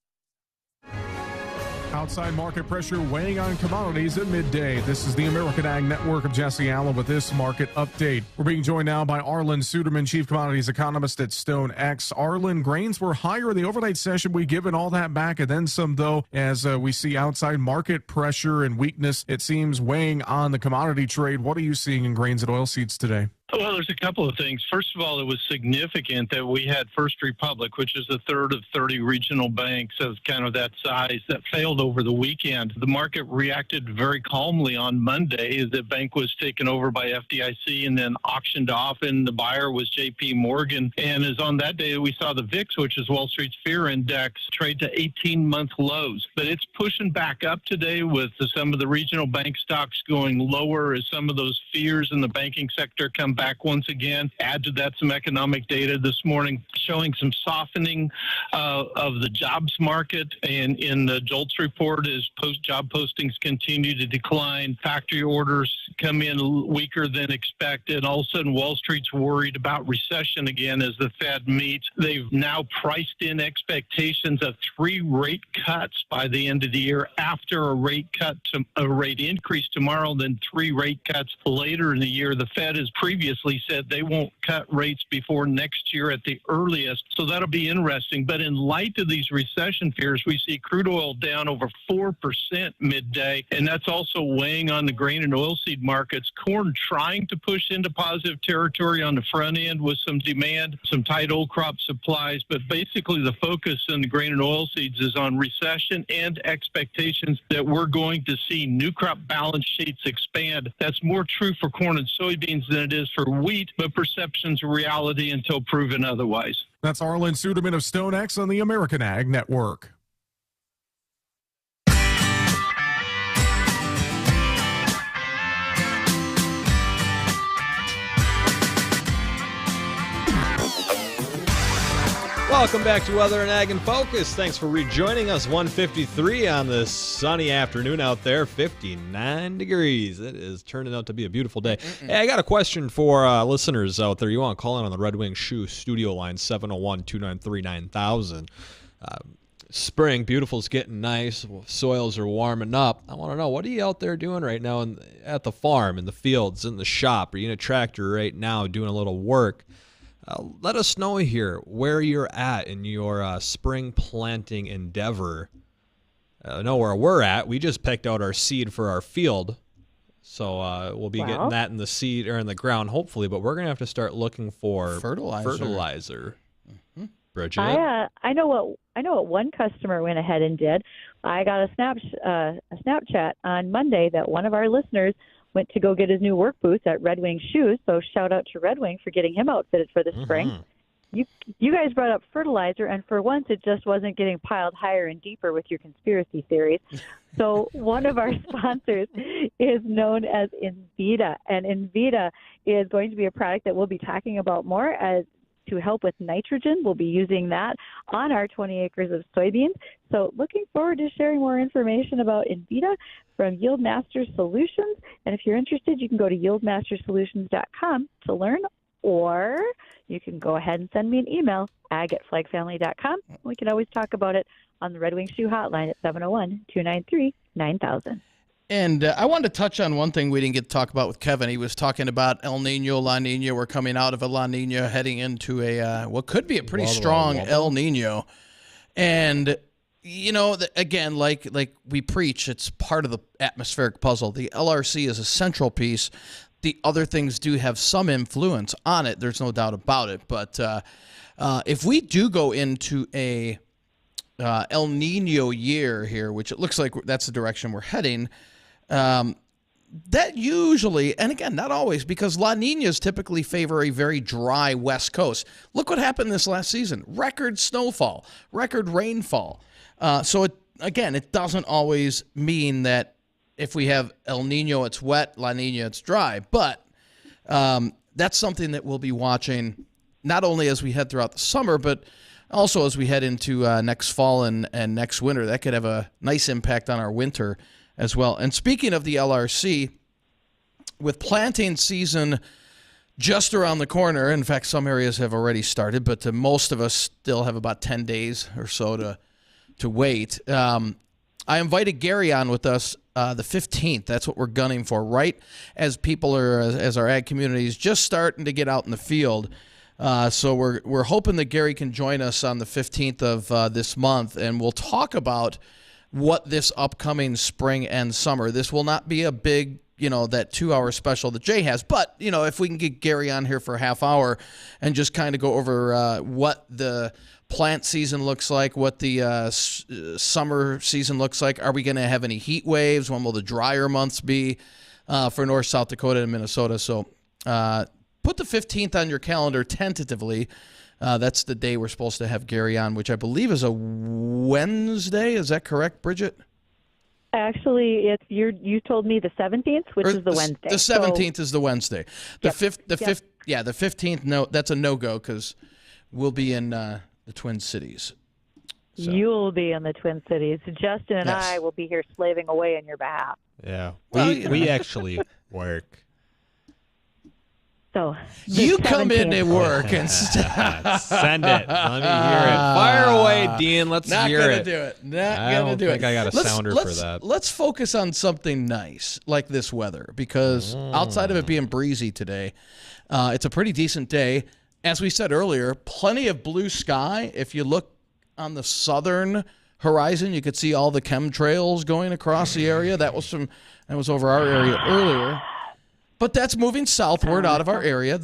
Speaker 25: Outside market pressure weighing on commodities at midday. This is the American Ag Network. of Jesse Allen with this market update. We're being joined now by Arlen Suderman, Chief Commodities Economist at StoneX. Arlen, grains were higher in the overnight session. We've given all that back and then some, though, as we see outside market pressure and weakness, it seems, weighing on the commodity trade. What are you seeing in grains and oilseeds today?
Speaker 7: Well, there's a couple of things. First of all, it was significant that we had First Republic, which is the third of 30 regional banks of kind of that size, that failed over the weekend. The market reacted very calmly on Monday. The bank was taken over by FDIC and then auctioned off, and the buyer was JP Morgan. And as on that day, we saw the VIX, which is Wall Street's fear index, trade to 18-month lows. But it's pushing back up today with some of the regional bank stocks going lower as some of those fears in the banking sector come back once again. Add to that some economic data this morning showing some softening of the jobs market. And in the JOLTS report, as job postings continue to decline, factory orders come in weaker than expected. All of a sudden, Wall Street's worried about recession again as the Fed meets. They've now priced in expectations of 3 rate cuts by the end of the year after a rate increase tomorrow, then 3 rate cuts later in the year. The Fed has previously said they won't cut rates before next year at the earliest, so that'll be interesting. But in light of these recession fears, we see crude oil down over 4% midday, and that's also weighing on the grain and oilseed markets. Corn trying to push into positive territory on the front end with some demand, some tight old crop supplies, but basically the focus in the grain and oilseeds is on recession and expectations that we're going to see new crop balance sheets expand. That's more true for corn and soybeans than it is for wheat, but perception's reality until proven otherwise.
Speaker 25: That's Arlen Suderman of StoneX on the American Ag Network.
Speaker 1: Welcome back to Weather and Ag in Focus. Thanks for rejoining us. 1:53 on this sunny afternoon out there. 59 degrees. It is turning out to be a beautiful day. Hey, I got a question for listeners out there. You want to call in on the Red Wing Shoe studio line, 701-293-9000. Spring, beautiful's getting nice. Soils are warming up. I want to know, what are you out there doing right now at the farm, in the fields, in the shop? Are you in a tractor right now doing a little work? Let us know here where you're at in your spring planting endeavor. I know where we're at. We just picked out our seed for our field. So we'll be getting that in the seed or in the ground, hopefully. But we're going to have to start looking for fertilizer. Mm-hmm. Bridgette?
Speaker 3: I know what one customer went ahead and did. I got a Snapchat on Monday that one of our listeners went to go get his new work boots at Red Wing Shoes. So shout out to Red Wing for getting him outfitted for the spring. You guys brought up fertilizer, and for once it just wasn't getting piled higher and deeper with your conspiracy theories. So one of our sponsors is known as Invita, and Invita is going to be a product that we'll be talking about more as to help with nitrogen. We'll be using that on our 20 acres of soybeans. So looking forward to sharing more information about Invita from Yieldmaster Solutions. And if you're interested, you can go to yieldmastersolutions.com to learn, or you can go ahead and send me an email, ag@flagfamily.com. We can always talk about it on the Red Wing Shoe hotline at 701-293-9000.
Speaker 2: And I wanted to touch on one thing we didn't get to talk about with Kevin. He was talking about El Nino, La Nina. We're coming out of a La Nina, heading into a what could be a pretty strong El Nino. And, you know, again, like we preach, it's part of the atmospheric puzzle. The LRC is a central piece. The other things do have some influence on it. There's no doubt about it. But if we do go into a El Nino year here, which it looks like that's the direction we're heading, that usually, and again, not always, because La Ninas typically favor a very dry West Coast. Look what happened this last season. Record snowfall, record rainfall. So, it doesn't always mean that if we have El Nino, it's wet, La Nina, it's dry. But that's something that we'll be watching not only as we head throughout the summer, but also as we head into next fall and next winter. That could have a nice impact on our winter as well. And speaking of the LRC, with planting season just around the corner, in fact, some areas have already started, but most of us still have about 10 days or so to wait. I invited Gary on with us the 15th. That's what we're gunning for, right as people are, as our ag community is just starting to get out in the field. So we're hoping that Gary can join us on the 15th of this month, and we'll talk about what this upcoming spring and summer. This will not be a big that 2-hour special that Jay has. But, if we can get Gary on here for a half hour and just kind of go over what the plant season looks like, what the summer season looks like. Are we going to have any heat waves? When will the drier months be for North, South Dakota, and Minnesota? So put the 15th on your calendar tentatively. That's the day we're supposed to have Gary on, which I believe is a Wednesday. Is that correct, Bridgette?
Speaker 3: Actually, you told me the 17th, which is the Wednesday.
Speaker 2: The 17th is the Wednesday. The 15th. No, that's a no-go because we'll be in the Twin Cities. So.
Speaker 3: You'll be in the Twin Cities. Justin and I will be here slaving away on your behalf.
Speaker 1: Yeah, we actually work.
Speaker 3: So
Speaker 2: you come in to work and
Speaker 1: send it. Let me hear it. Fire away, Dean. Let's hear it.
Speaker 2: Not gonna do it.
Speaker 1: I got a sounder for that.
Speaker 2: Let's focus on something nice like this weather, because outside of it being breezy today, it's a pretty decent day. As we said earlier, plenty of blue sky. If you look on the southern horizon, you could see all the chemtrails going across the area. That was over our area earlier. But that's moving southward out of our area.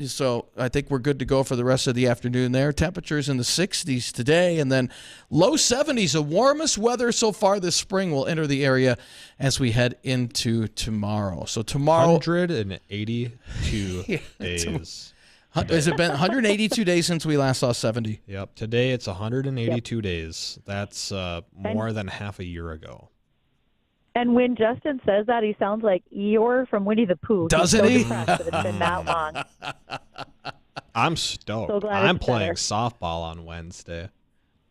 Speaker 2: So I think we're good to go for the rest of the afternoon there. Temperatures in the 60s today, and then low 70s. The warmest weather so far this spring will enter the area as we head into tomorrow. So tomorrow,
Speaker 1: 182 days.
Speaker 2: Has it been 182 days since we last saw 70?
Speaker 1: Yep. Today it's 182 days. That's more than half a year ago.
Speaker 3: And when Justin says that, he sounds like Eeyore from Winnie the Pooh.
Speaker 2: Doesn't he?
Speaker 3: That it's been that long.
Speaker 1: I'm stoked.
Speaker 3: So glad
Speaker 1: I'm
Speaker 3: it's
Speaker 1: playing
Speaker 3: better.
Speaker 1: softball on Wednesday.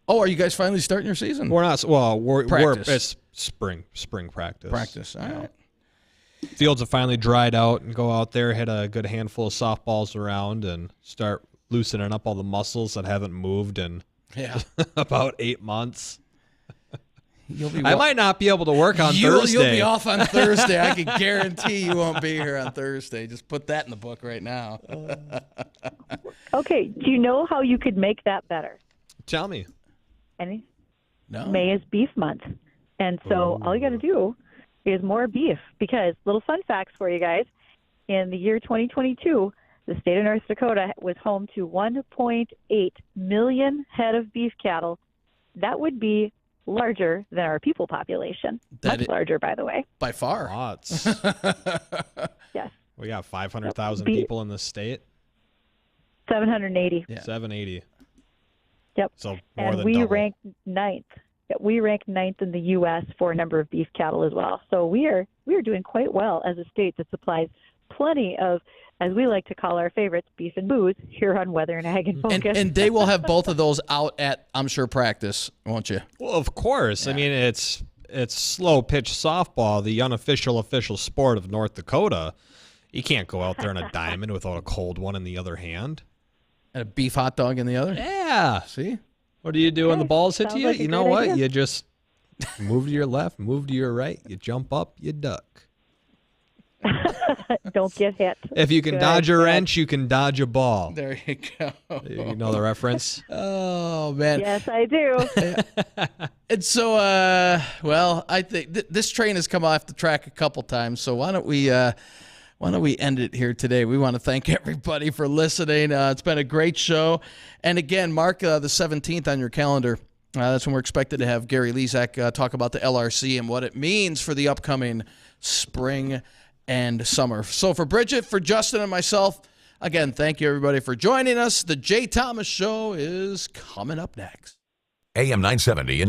Speaker 2: Oh, are you guys finally starting your season?
Speaker 1: We're not. Well,
Speaker 2: Practice.
Speaker 1: it's spring practice.
Speaker 2: Practice. All right.
Speaker 1: Fields have finally dried out, and go out there, hit a good handful of softballs around, and start loosening up all the muscles that haven't moved in about 8 months. I might not be able to work on Thursday.
Speaker 2: You'll be off on Thursday. I can guarantee you won't be here on Thursday. Just put that in the book right now.
Speaker 3: Okay, do you know how you could make that better?
Speaker 1: Tell me.
Speaker 2: No.
Speaker 3: May is beef month. And so all you got to do is more beef, because little fun facts for you guys. In the year 2022, the state of North Dakota was home to 1.8 million head of beef cattle. That would be larger than our people population. Much larger, by the way.
Speaker 2: By far.
Speaker 1: Lots.
Speaker 3: Yes.
Speaker 1: We got 500,000 people in the state.
Speaker 3: 780.
Speaker 2: Yeah.
Speaker 1: 780.
Speaker 3: Yep.
Speaker 1: So more
Speaker 3: and
Speaker 1: than
Speaker 3: we
Speaker 1: double.
Speaker 3: ranked ninth. We ranked ninth in the U.S. for a number of beef cattle as well. So we are doing quite well as a state that supplies plenty of, as we like to call our favorites, beef and booze here on Weather and Ag and Focus.
Speaker 2: And they will have both of those out at, I'm sure, practice, won't you?
Speaker 1: Well, of course. Yeah. I mean, it's slow pitch softball, the unofficial official sport of North Dakota. You can't go out there in a diamond without a cold one in the other hand.
Speaker 2: And a beef hot dog in the other?
Speaker 1: Yeah.
Speaker 2: See?
Speaker 1: What do you do when the balls hit you?
Speaker 3: Like
Speaker 1: you know what? Idea. You just move to your left, move to your right, you jump up, you duck.
Speaker 3: Don't get hit.
Speaker 1: If you can dodge a wrench, you can dodge a ball.
Speaker 2: There you go.
Speaker 1: You know the reference?
Speaker 2: Oh, man.
Speaker 3: Yes, I do.
Speaker 2: And so, I think this train has come off the track a couple times, so why don't we end it here today? We want to thank everybody for listening. It's been a great show. And again, mark the 17th on your calendar. That's when we're expected to have Gary Lezak talk about the LRC and what it means for the upcoming spring and summer. So for Bridgette, for Justin, and myself, again, thank you, everybody, for joining us. The Jay Thomas Show is coming up next.
Speaker 8: AM 970 and